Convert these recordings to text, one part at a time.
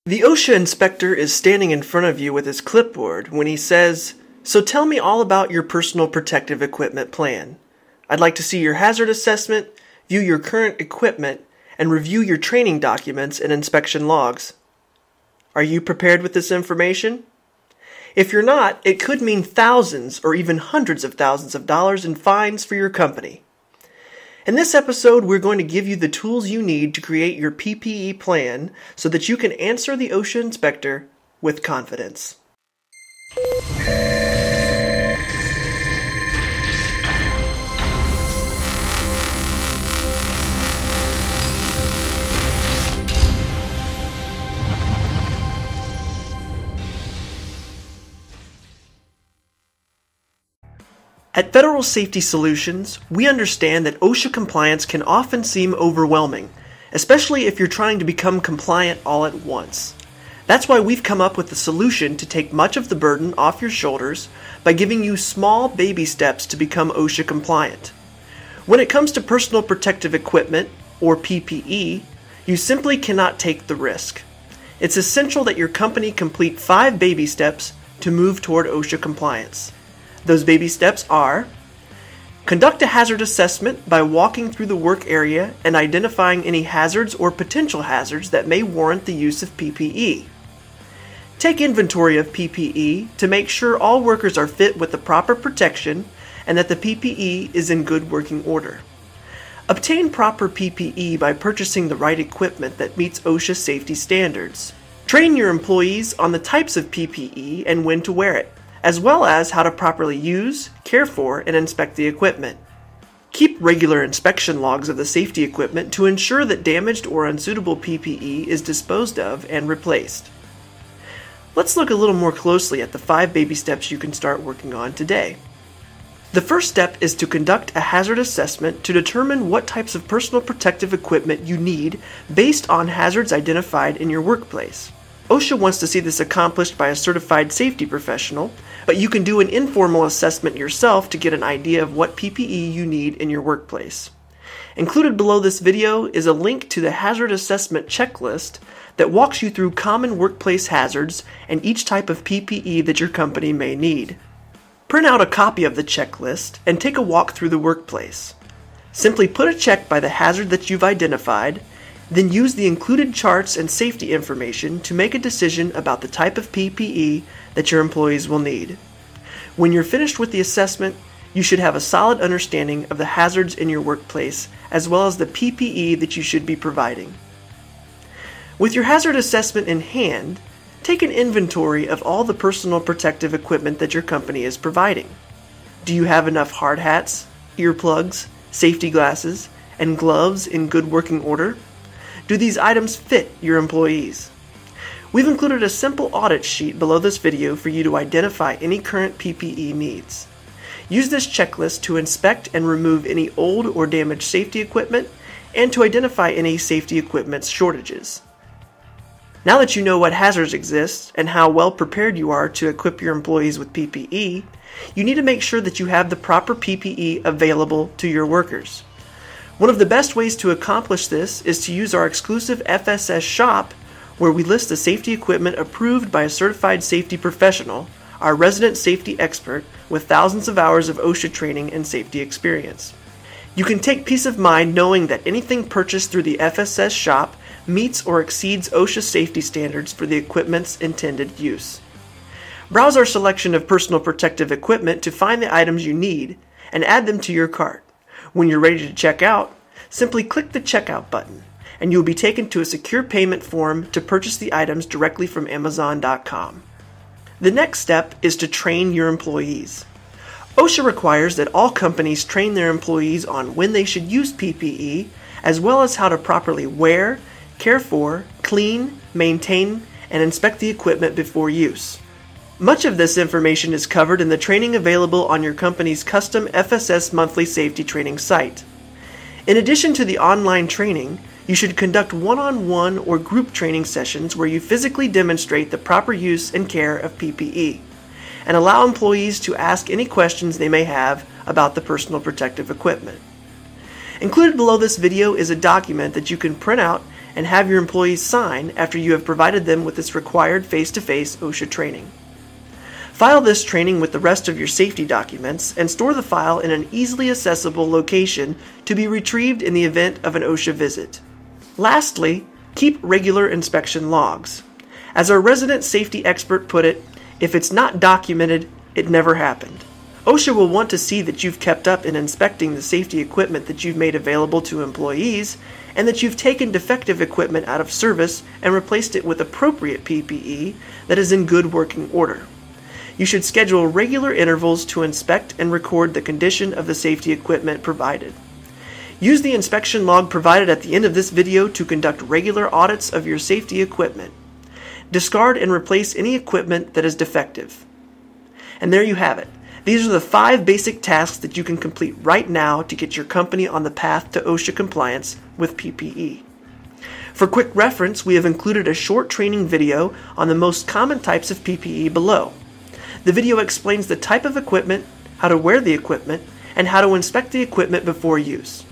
The OSHA inspector is standing in front of you with his clipboard when he says, "So tell me all about your personal protective equipment plan. I'd like to see your hazard assessment, view your current equipment, and review your training documents and inspection logs." Are you prepared with this information? If you're not, it could mean thousands or even hundreds of thousands of dollars in fines for your company. In this episode, we're going to give you the tools you need to create your PPE plan so that you can answer the OSHA inspector with confidence. At Federal Safety Solutions, we understand that OSHA compliance can often seem overwhelming, especially if you're trying to become compliant all at once. That's why we've come up with a solution to take much of the burden off your shoulders by giving you small baby steps to become OSHA compliant. When it comes to personal protective equipment, or PPE, you simply cannot take the risk. It's essential that your company complete 5 baby steps to move toward OSHA compliance. Those baby steps are: conduct a hazard assessment by walking through the work area and identifying any hazards or potential hazards that may warrant the use of PPE. Take inventory of PPE to make sure all workers are fit with the proper protection and that the PPE is in good working order. Obtain proper PPE by purchasing the right equipment that meets OSHA safety standards. Train your employees on the types of PPE and when to wear it, as well as how to properly use, care for, and inspect the equipment. Keep regular inspection logs of the safety equipment to ensure that damaged or unsuitable PPE is disposed of and replaced. Let's look a little more closely at the 5 baby steps you can start working on today. The first step is to conduct a hazard assessment to determine what types of personal protective equipment you need based on hazards identified in your workplace. OSHA wants to see this accomplished by a certified safety professional, but you can do an informal assessment yourself to get an idea of what PPE you need in your workplace. Included below this video is a link to the hazard assessment checklist that walks you through common workplace hazards and each type of PPE that your company may need. Print out a copy of the checklist and take a walk through the workplace. Simply put a check by the hazard that you've identified, then use the included charts and safety information to make a decision about the type of PPE that your employees will need. When you're finished with the assessment, you should have a solid understanding of the hazards in your workplace as well as the PPE that you should be providing. With your hazard assessment in hand, take an inventory of all the personal protective equipment that your company is providing. Do you have enough hard hats, earplugs, safety glasses, and gloves in good working order? Do these items fit your employees? We've included a simple audit sheet below this video for you to identify any current PPE needs. Use this checklist to inspect and remove any old or damaged safety equipment and to identify any safety equipment shortages. Now that you know what hazards exist and how well prepared you are to equip your employees with PPE, you need to make sure that you have the proper PPE available to your workers. One of the best ways to accomplish this is to use our exclusive FSS shop, where we list the safety equipment approved by a certified safety professional, our resident safety expert with thousands of hours of OSHA training and safety experience. You can take peace of mind knowing that anything purchased through the FSS shop meets or exceeds OSHA safety standards for the equipment's intended use. Browse our selection of personal protective equipment to find the items you need and add them to your cart. When you're ready to check out, simply click the checkout button, and you'll be taken to a secure payment form to purchase the items directly from Amazon.com. The next step is to train your employees. OSHA requires that all companies train their employees on when they should use PPE, as well as how to properly wear, care for, clean, maintain, and inspect the equipment before use. Much of this information is covered in the training available on your company's custom FSS monthly safety training site. In addition to the online training, you should conduct one-on-one or group training sessions where you physically demonstrate the proper use and care of PPE, and allow employees to ask any questions they may have about the personal protective equipment. Included below this video is a document that you can print out and have your employees sign after you have provided them with this required face-to-face OSHA training. File this training with the rest of your safety documents and store the file in an easily accessible location to be retrieved in the event of an OSHA visit. Lastly, keep regular inspection logs. As our resident safety expert put it, if it's not documented, it never happened. OSHA will want to see that you've kept up in inspecting the safety equipment that you've made available to employees, and that you've taken defective equipment out of service and replaced it with appropriate PPE that is in good working order. You should schedule regular intervals to inspect and record the condition of the safety equipment provided. Use the inspection log provided at the end of this video to conduct regular audits of your safety equipment. Discard and replace any equipment that is defective. And there you have it. These are the 5 basic tasks that you can complete right now to get your company on the path to OSHA compliance with PPE. For quick reference, we have included a short training video on the most common types of PPE below. The video explains the type of equipment, how to wear the equipment, and how to inspect the equipment before use.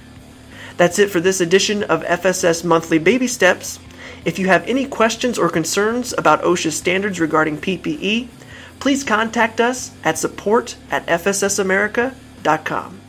That's it for this edition of FSS Monthly Baby Steps. If you have any questions or concerns about OSHA standards regarding PPE, please contact us at support@fssamerica.com.